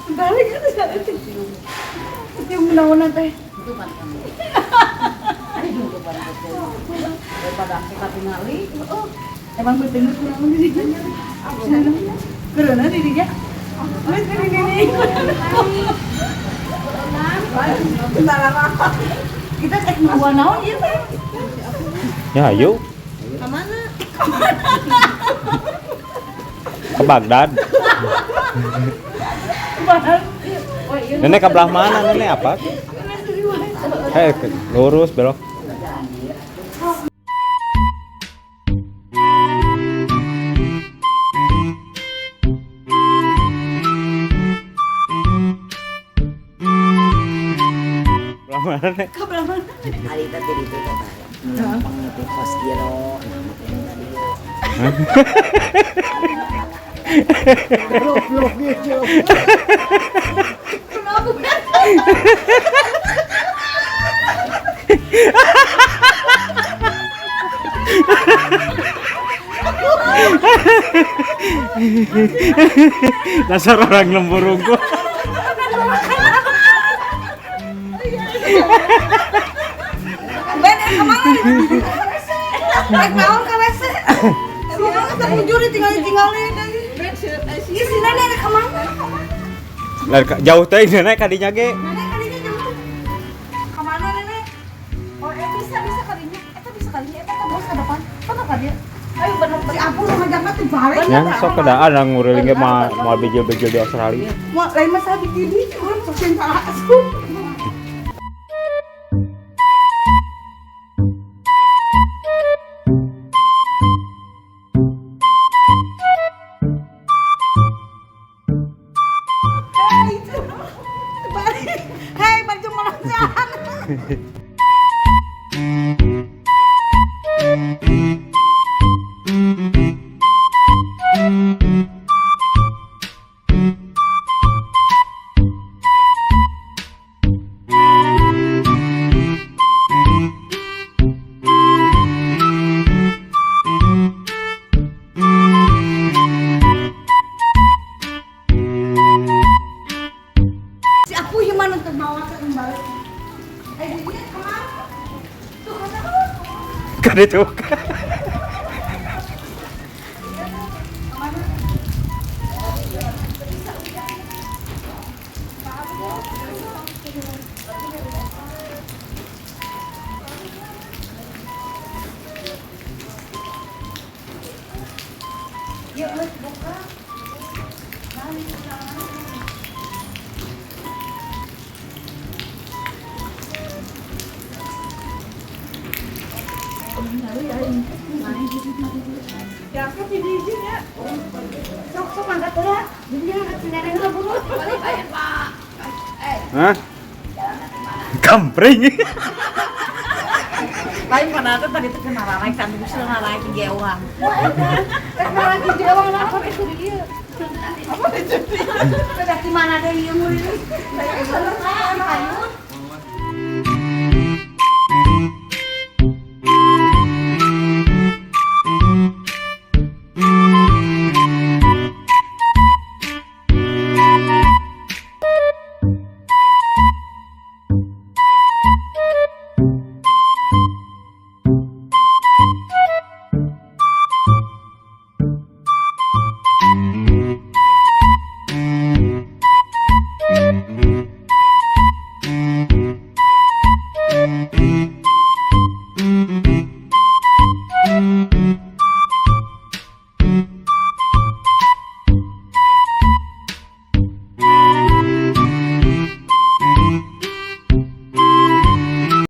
Balik itu sana teh. Yang menawan teh. Itu pan kamu. Aduh kepan betul. Daripada kita tingali. Oh, emang betul kurang di sini. Karena di dia. Mas ini. Bentar apa? Kita cek dua naon ieu teh. Ya ayo Ke mana? ke Baghdad. Padahal Nenek ke belah mana nenek apa? Lurus belok. Belah mana nek? kabar mana? Hari tadi itu kata. Pengiti pos giro. Blok gitu. Kenapa? Dasar orang lemburungku. Ben kemana? Naik naon ke WC? Emang kita mujur tinggalin lagi. Iya si nenek kemana? Jauh teh nenek kadinya ge. Nenek kalinya jauh. Kemana nenek? Oh bisa kalinya. Bisa kalinya. Eta bos ke depan. Mana ka dia? Ayo bener si Apu lu ngajakna teh balik. Nya sok kedaan nguring ge mau bijil-bijil di Australia. Mau lain mah sabi gini cuman sok sing salah asup. Hei, baju melonjak. Si aku gimana tuh bawa ke balik? Dia kemana? Tuh kemana? Kan itu. Yuk, buka. Ya, aku di izin ya. Sok angkat ya. Jadi ya nenek udah buru. Balik aja, Pak. Hah? Kampring. Lain mana tuh tadi tuh kena naik kan terus naik ke jauhan. Lagi jawab apa itu dia? Apa itu dia? Di mana ada yang murid? Saya